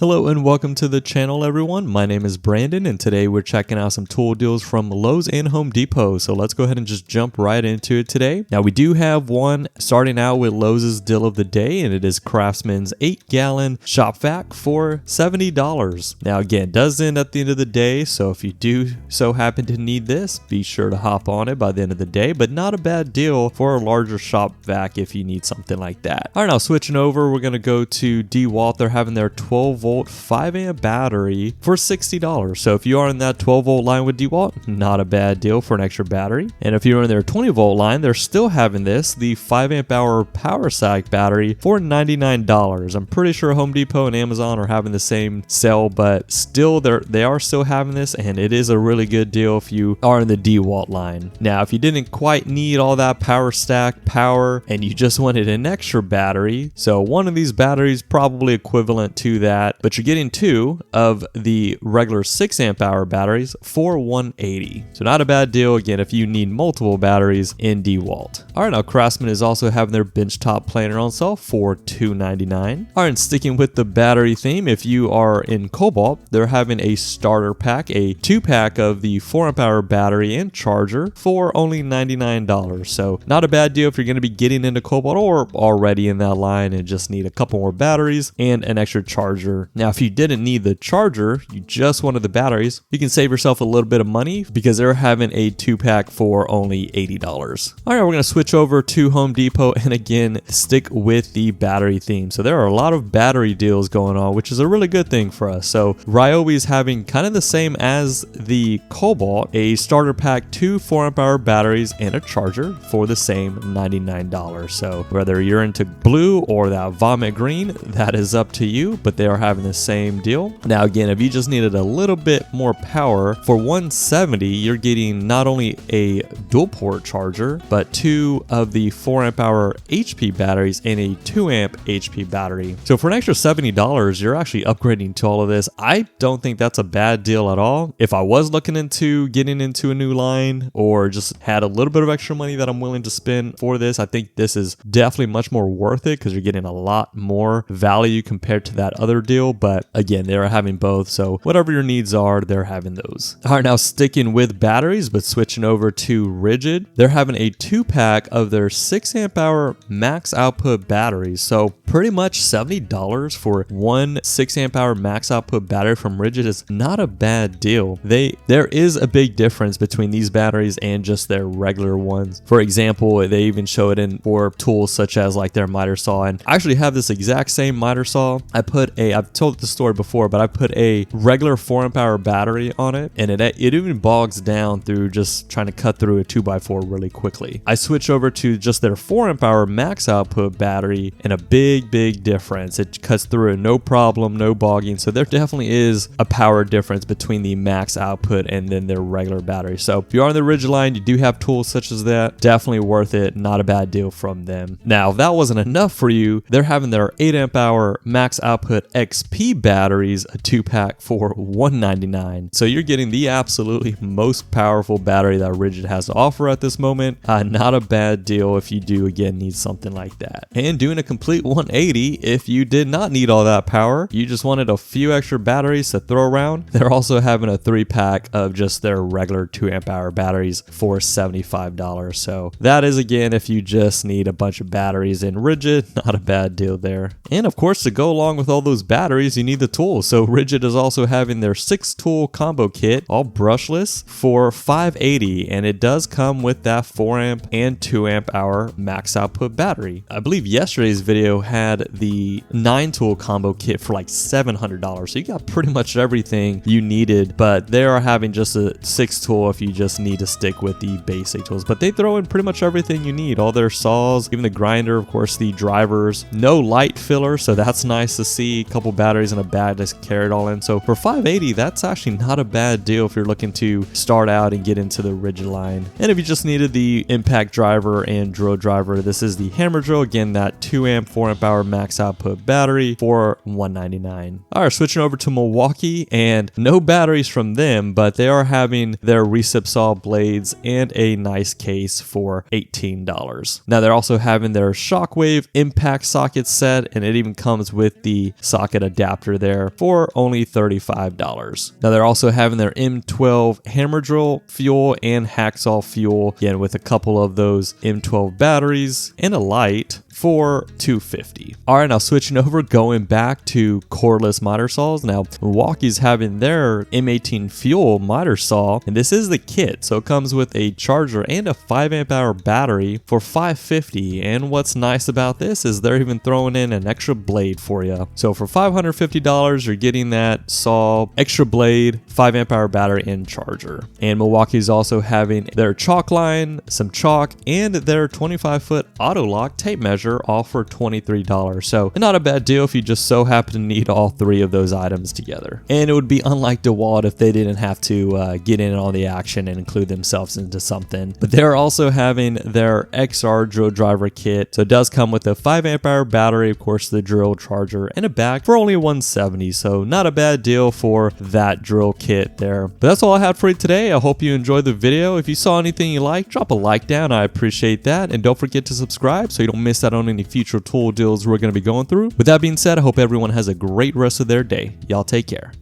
Hello and welcome to the channel everyone. My name is Brandon and today we're checking out some tool deals from Lowe's and Home Depot. So let's go ahead and just jump right into it today. Now we do have one starting out with Lowe's deal of the day, and it is Craftsman's 8-gallon shop vac for $70. Now again, it does end at the end of the day, so if you do so happen to need this, be sure to hop on it by the end of the day, but not a bad deal for a larger shop vac if you need something like that. All right, now switching over, we're going to go to DeWalt. They're having their 12-volt 5-amp battery for $60. So if you are in that 12-volt line with DeWalt, not a bad deal for an extra battery. And if you're in their 20-volt line, they're still having this, the 5-amp-hour power sack battery for $99. I'm pretty sure Home Depot and Amazon are having the same sale, but still they are still having this, and it is a really good deal if you are in the DeWalt line. Now, if you didn't quite need all that power stack power and you just wanted an extra battery, so one of these batteries probably equivalent to that, but you're getting two of the regular 6-amp-hour batteries for $180. So not a bad deal, again, if you need multiple batteries in DeWalt. All right, now Craftsman is also having their benchtop planer on sale for $299. All right, and sticking with the battery theme, if you are in Kobalt, they're having a starter pack, a 2-pack of the 4-amp-hour battery and charger for only $99. So not a bad deal if you're going to be getting into Kobalt or already in that line and just need a couple more batteries and an extra charger. Now, if you didn't need the charger, you just wanted the batteries, you can save yourself a little bit of money because they're having a 2-pack for only $80. All right, we're going to switch over to Home Depot and again, stick with the battery theme. So there are a lot of battery deals going on, which is a really good thing for us. So Ryobi is having kind of the same as the Kobalt, a starter pack, 2 4-amp-hour batteries and a charger for the same $99. So whether you're into blue or that vomit green, that is up to you, but they are having the same deal. Now again, if you just needed a little bit more power for $170, you're getting not only a dual port charger, but 2 of the 4-amp-hour HP batteries and a 2-amp HP battery. So for an extra $70, you're actually upgrading to all of this. I don't think that's a bad deal at all. If I was looking into getting into a new line or just had a little bit of extra money that I'm willing to spend for this, I think this is definitely much more worth it because you're getting a lot more value compared to that other deal. But again, they're having both, so whatever your needs are, they're having those. All right, now sticking with batteries, but switching over to Ridgid, they're having a 2-pack of their 6-amp-hour max output batteries. So pretty much $70 for one 6-amp-hour max output battery from Ridgid is not a bad deal. There is a big difference between these batteries and just their regular ones. For example, they even show it in for tools such as like their miter saw, and I actually have this exact same miter saw. I've told the story before, but I put a regular 4-amp-hour battery on it, and it even bogs down through just trying to cut through a 2x4 really quickly. I switch over to just their 4-amp-hour max output battery, and a big difference. It cuts through it no problem, no bogging. So there definitely is a power difference between the max output and then their regular battery. So if you are in the Ridgid line, you do have tools such as that, definitely worth it. Not a bad deal from them. Now, if that wasn't enough for you, they're having their 8-amp-hour max output XP batteries, a 2-pack for $199. So you're getting the absolutely most powerful battery that Ridgid has to offer at this moment. Not a bad deal if you do again need something like that. And doing a complete 180 if you did not need all that power, you just wanted a few extra batteries to throw around. They're also having a 3-pack of just their regular 2-amp-hour batteries for $75. So that is again if you just need a bunch of batteries in Ridgid, not a bad deal there. And of course, to go along with all those batteries, you need the tools. So Ridgid is also having their 6-tool combo kit, all brushless, for $580, and it does come with that 4-amp and 2-amp-hour max output battery. I believe yesterday's video had the 9-tool combo kit for like $700, so you got pretty much everything you needed, but they are having just a 6-tool if you just need to stick with the basic tools. But they throw in pretty much everything you need, all their saws, even the grinder, of course, the drivers, no light filler, so that's nice to see. A couple batteries in a bag to carry it all in. So for $580, that's actually not a bad deal if you're looking to start out and get into the Ridgid line. And if you just needed the impact driver and drill driver, this is the hammer drill. Again, that 2-amp, 4-amp-hour max output battery for $199. All right, switching over to Milwaukee, and no batteries from them, but they are having their recip saw blades and a nice case for $18. Now they're also having their Shockwave impact socket set, and it even comes with the socket adapter there for only $35. Now they're also having their M12 hammer drill fuel and hacksaw fuel, again with a couple of those M12 batteries and a light for $250. All right, now switching over, going back to cordless miter saws. Now Milwaukee's having their M18 fuel miter saw, and this is the kit, so it comes with a charger and a 5 amp hour battery for $550. And what's nice about this is they're even throwing in an extra blade for you. So for $550, you're getting that saw, extra blade, 5 amp hour battery, and charger. And Milwaukee's also having their chalk line, some chalk, and their 25-foot auto lock tape measure, all for $23. So not a bad deal if you just so happen to need all three of those items together. And it would be unlike DeWalt if they didn't have to get in on the action and include themselves into something. But they're also having their XR drill driver kit. So it does come with a 5 amp hour battery, of course, the drill, charger, and a bag for only $170. So not a bad deal for that drill kit there. But that's all I had for you today. I hope you enjoyed the video. If you saw anything you like, drop a like down. I appreciate that. And don't forget to subscribe so you don't miss out on any future tool deals we're going to be going through. With that being said, I hope everyone has a great rest of their day. Y'all take care.